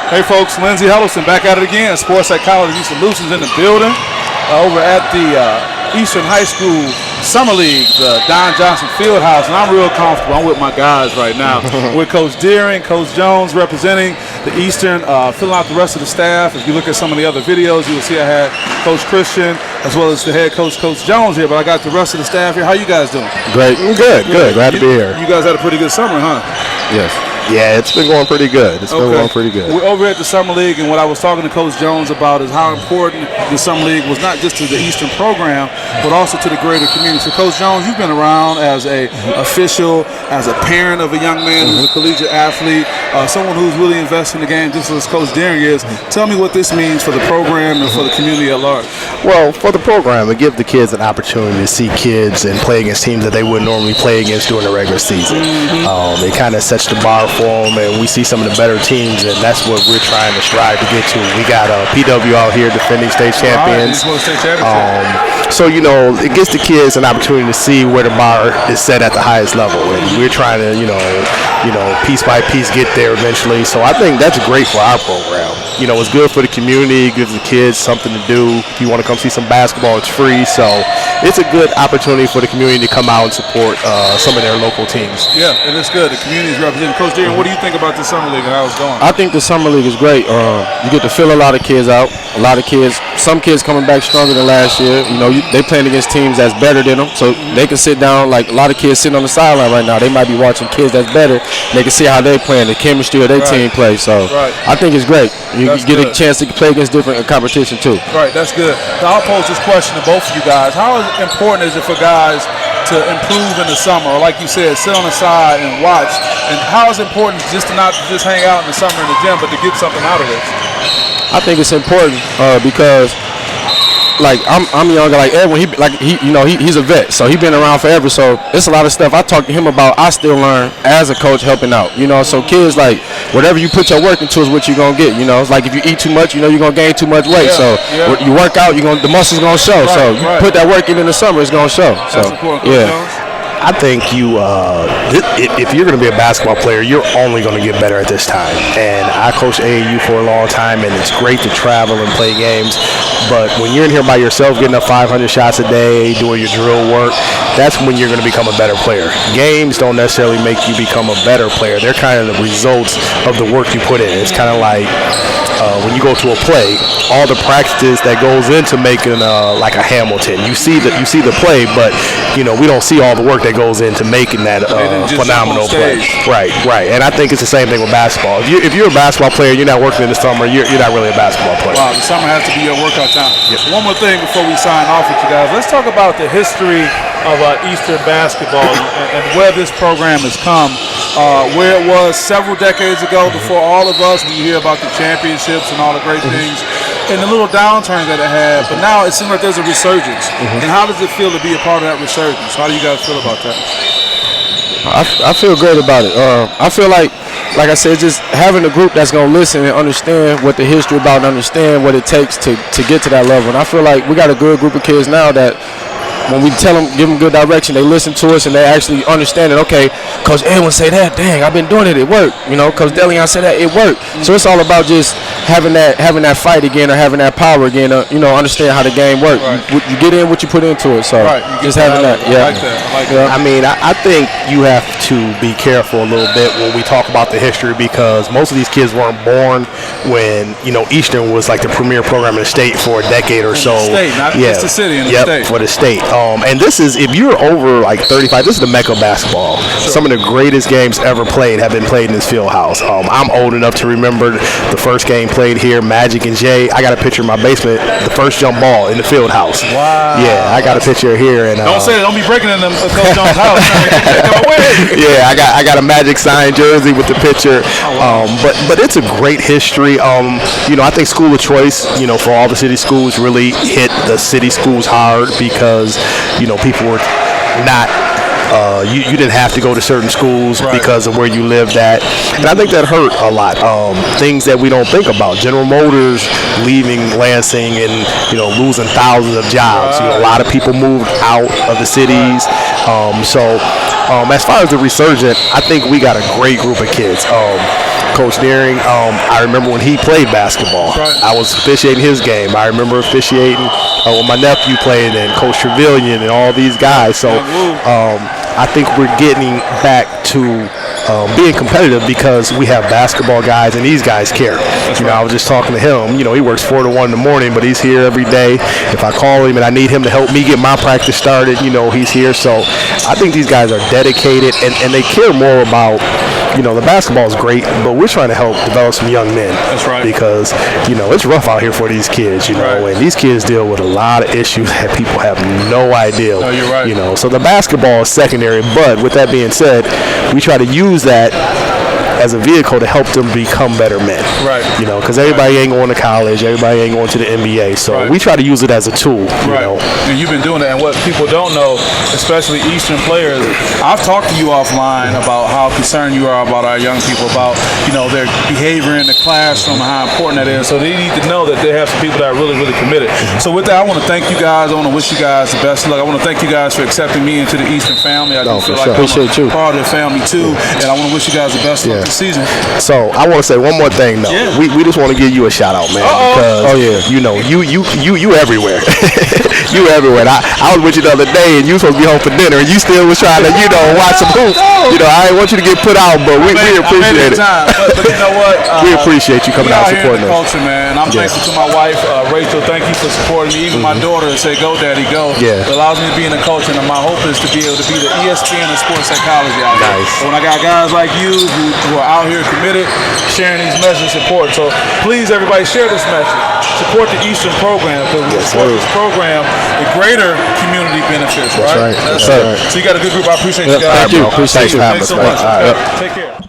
Hey folks, Lindsey Huddleston back at it again. Sports Psychology Solutions in the building over at the Eastern High School Summer League, the Don Johnson Fieldhouse, and I'm real comfortable. I'm with my guys right now. With Coach Deleon, Coach Jones representing the Eastern, filling out the rest of the staff. If you look at some of the other videos, you will see I had Coach Christian as well as the head coach, Coach Jones here, but I got the rest of the staff here. How you guys doing? Great. Good. Glad to be here. You guys had a pretty good summer, huh? Yes. Yeah, it's been going pretty good. We're over at the Summer League, and what I was talking to Coach Jones about is how important the Summer League was, not just to the Eastern program, but also to the greater community. So, Coach Jones, you've been around as a official, as a parent of a young man who's a collegiate athlete, someone who's really invested in the game, just as Coach Deleon is. Tell me what this means for the program and for the community at large. Well, for the program, it gives the kids an opportunity to see kids and play against teams that they wouldn't normally play against during the regular season. It kind of sets the bar for them, and we see some of the better teams, and that's what we're trying to strive to get to. We got PW out here defending state champions. So, you know, it gives the kids an opportunity to see where the bar is set at the highest level, and we're trying to, you know, piece by piece get there eventually. So I think that's great for our program. You know, it's good for the community. It gives the kids something to do. If you want to come see some basketball, it's free. So it's a good opportunity for the community to come out and support some of their local teams. Yeah, and it's good. The community is represented. Coach Deleon, what do you think about the Summer League and how it's going? I think the Summer League is great. You get to fill a lot of kids out. A lot of kids, some kids coming back stronger than last year. You know, they playing against teams that's better than them. So they can sit down, like a lot of kids sitting on the sideline right now. They might be watching kids that's better. They can see how they playing, the chemistry of their team play. So I think it's great. You get a chance to play against different competition too. Right, that's good. Now, I'll pose this question to both of you guys. How important is it for guys to improve in the summer, or like you said, sit on the side and watch? And how is it important just to not just hang out in the summer in the gym, but to get something out of it? I think it's important because, like, I'm younger, like Edwin, he's a vet, so he's been around forever. So it's a lot of stuff I talk to him about. I still learn as a coach helping out. You know, so kids, like, whatever you put your work into is what you're gonna get. You know, it's like if you eat too much, you know you're gonna gain too much weight. You work out, the muscles gonna show. You put that work in the summer, it's gonna show. That's important. I think if you're going to be a basketball player, you're only going to get better at this time. And I coached AAU for a long time, and it's great to travel and play games. But when you're in here by yourself, getting up 500 shots a day, doing your drill work, that's when you're going to become a better player. Games don't necessarily make you become a better player. They're kind of the results of the work you put in. It's kind of like when you go to a play, all the practice that goes into making like a Hamilton. You see the play, but you know we don't see all the work that goes into making that phenomenal play. Right. And I think it's the same thing with basketball. If you're a basketball player, you're not working in the summer. You're not really a basketball player. Wow, the summer has to be your workout time. Yep. One more thing before we sign off with you guys. Let's talk about the history of Eastern basketball and where this program has come. Where it was several decades ago before all of us, we hear about the championships and all the great things, and the little downturn that it had, but now it seems like there's a resurgence. And how does it feel to be a part of that resurgence? How do you guys feel about that? I feel great about it. I feel like I said, just having a group that's going to listen and understand what the history about and understand what it takes to get to that level. And I feel like we got a good group of kids now that when we tell them, give them good direction, they listen to us and they actually understand it. Okay, Coach Edwin say that, dang, I've been doing it, it worked. You know, Coach Deleon said that, it worked. So it's all about just having that fight again, or having that power again, understand how the game works. You get in what you put into it. So just having that. Yeah. I like that. I mean, I think you have to be careful a little bit when we talk about the history, because most of these kids weren't born when, Eastern was like the premier program in the state for a decade or so. The state, not just the city, in the state. For the state. And this is, if you're over like 35, this is the mecca of basketball. Some of the greatest games ever played have been played in this field house. I'm old enough to remember the first game played here, Magic and Jay. I got a picture in my basement, the first jump ball in the field house. Wow. Yeah, I got a picture here. And don't say that. Don't be breaking in Coach Jones' house. Yeah, I got a Magic signed jersey with the picture. But it's a great history. I think school of choice, for all the city schools really hit the city schools hard because, people were not you didn't have to go to certain schools because of where you lived at. And I think that hurt a lot. Things that we don't think about. General Motors leaving Lansing and, losing thousands of jobs. A lot of people moved out of the cities. As far as the resurgent, I think we got a great group of kids. Coach Deering, I remember when he played basketball. Right. I was officiating his game. I remember officiating when my nephew played, and Coach Trevelyan and all these guys. So I think we're getting back to being competitive because we have basketball guys, and these guys care. I was just talking to him. He works 4 to 1 in the morning, but he's here every day. If I call him and I need him to help me get my practice started, he's here. So I think these guys are dedicated, and they care more about, the basketball is great, but we're trying to help develop some young men. That's right. Because, it's rough out here for these kids, Right. and these kids deal with a lot of issues that people have no idea. Oh, you're right. So the basketball is secondary, but with that being said, we try to use that as a vehicle to help them become better men. Right. Because everybody ain't going to college, everybody ain't going to the NBA, so we try to use it as a tool. Right. And you've been doing that, and what people don't know, especially Eastern players, I've talked to you offline about how concerned you are about our young people, about their behavior in the classroom and how important that is. So they need to know that they have some people that are really, really committed. So with that, I want to thank you guys. I want to wish you guys the best of luck. I want to thank you guys for accepting me into the Eastern family. I do feel like I'm a part of the family too, and I want to wish you guys the best of luck this season. So I want to say one more thing though. Yeah. We just want to give you a shout out, man. Because you everywhere. You everywhere. I was with you the other day, and you were supposed to be home for dinner, and you still was trying to watch some hoops. I didn't want you to get put out, but we appreciate it. But you know what? We appreciate you coming out and supporting us. Culture, man. I'm thankful to my wife, Rachel. Thank you for supporting me. Even my daughter say, "Go, Daddy, go." Yeah. It allows me to be in the culture, and my hope is to be able to be the ESPN of sports psychology out there. Nice. So when I got guys like you who are out here committed, sharing these messages, important. So please, everybody, share this message. Support the Eastern program, because we support this program, the greater community benefits. That's right. So you got a good group. I appreciate you guys. Thank you. Appreciate you having Thanks us, so man. much. All right. Take care.